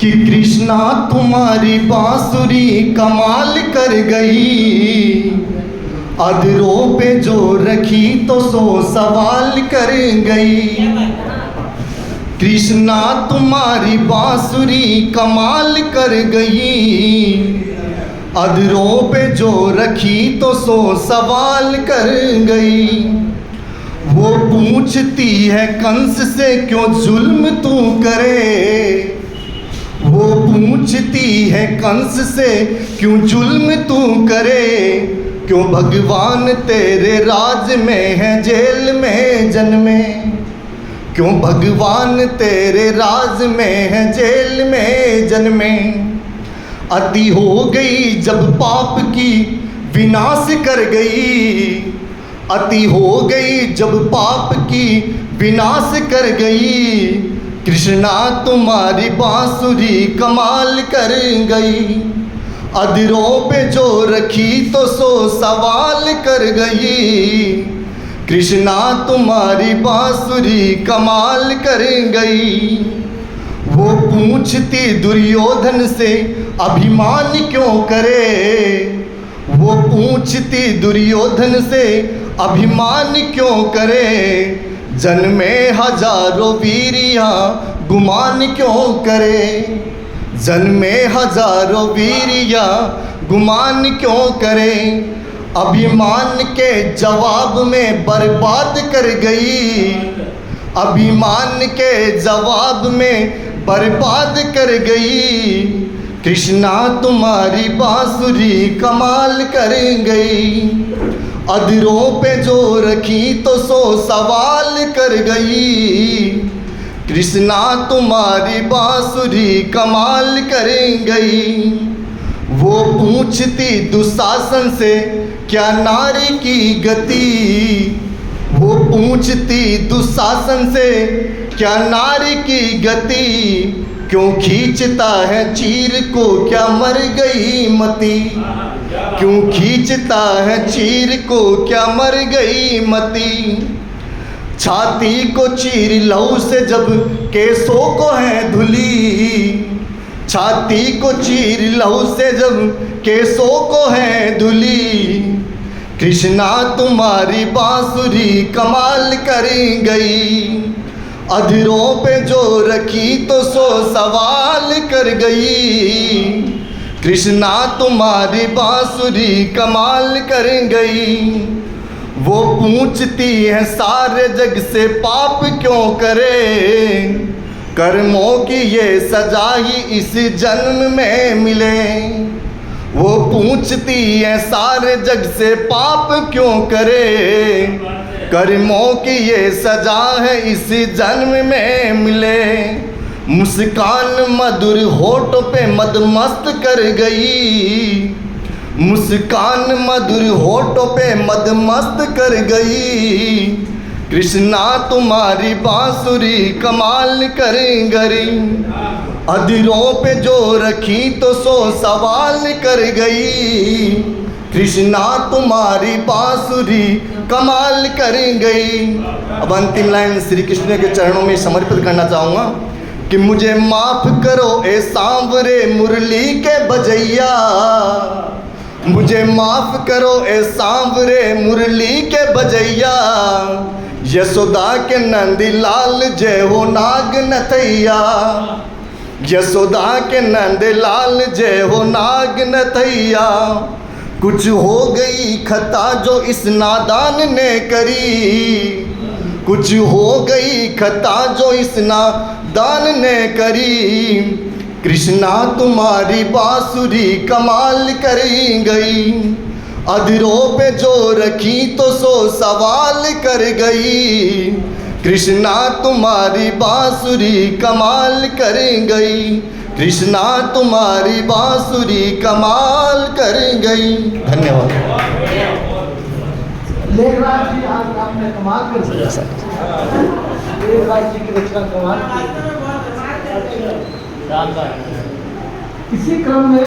कि कृष्णा तुम्हारी बांसुरी कमाल कर गई, अधरों पे जो रखी तो सो सवाल कर गई। कृष्णा तुम्हारी बांसुरी कमाल कर गई, अधरों पे जो रखी तो सो सवाल कर गई। वो पूछती है कंस से क्यों जुल्म तू करे, वो पूछती है कंस से क्यों जुल्म तू करे। क्यों भगवान तेरे राज में है जेल में जन्मे, क्यों भगवान तेरे राज में है जेल में जन्मे। अति हो गई जब पाप की विनाश कर गई, अति हो गई जब पाप की विनाश कर गई। कृष्णा तुम्हारी बांसुरी कमाल कर गई, अधरों पे जो रखी तो सो सवाल कर गई। कृष्णा तुम्हारी बांसुरी कमाल कर गई। वो पूछती दुर्योधन से अभिमान क्यों करे, वो पूछती दुर्योधन से अभिमान क्यों करे। जन्मे हजारों वीरिया गुमान क्यों करे, जन्मे हजारों वीरिया गुमान क्यों करे। अभिमान के जवाब में बर्बाद कर गई, अभिमान के जवाब में बर्बाद कर गई। कृष्णा तुम्हारी बांसुरी कमाल कर गई, अधरों पे जो रखी तो सो सवाल कर गई। कृष्णा तुम्हारी बांसुरी कमाल कर गई। वो पूछती दुशासन से क्या नारी की गति, वो पूछती दुशासन से क्या नारी की गति। क्यों खींचता है चीर को क्या मर गई मती, क्यों खींचता है चीर को क्या मर गई मती। छाती को चीर लहू से जब केसों को है धुली, छाती को चीर लहू से जब केसों को है धुली। कृष्णा तुम्हारी बांसुरी कमाल कर गई, अधरों पे जो रखी तो सो सवाल कर गई। कृष्णा तुम्हारी बांसुरी कमाल कर गई। वो पूछती है सारे जग से पाप क्यों करे, कर्मों की ये सजा ही इस जन्म में मिले। वो पूछती है सारे जग से पाप क्यों करे, कर्मों की ये सजा है इस जन्म में मिले। मुस्कान मधुर होठों पे मदमस्त कर गई, मुस्कान मधुर होठों पे मदमस्त कर गई। कृष्णा तुम्हारी बांसुरी कमाल कर गई, अधरों पे जो रखी तो सो सवाल कर गई। कृष्णा तुम्हारी बांसुरी कमाल कर गई। अब अंतिम लाइन श्री कृष्ण के चरणों में समर्पित करना चाहूँगा कि मुझे माफ करो ए सांवरे मुरली के बजैया, मुझे माफ करो ए सांवरे मुरली के बजैया। यशोदा के नंदलाल जय हो नाग नथैया, यशोदा के नंदलाल जय हो नाग नथैया। कुछ हो गई खता जो इस नादान ने करी, कुछ हो गई खता जो इस नादान ने करी। कृष्णा तुम्हारी बांसुरी कमाल कर गई, अधरों पे जो रखी तो सो सवाल कर गई। कृष्णा तुम्हारी बांसुरी कमाल कर गई, कृष्णा तुम्हारी बांसुरी कमाल कर गई। धन्यवाद। लेखराज जी आज आपने कमाल कर दिया, लेखराज जी की रचना कमाल की। इसी क्रम में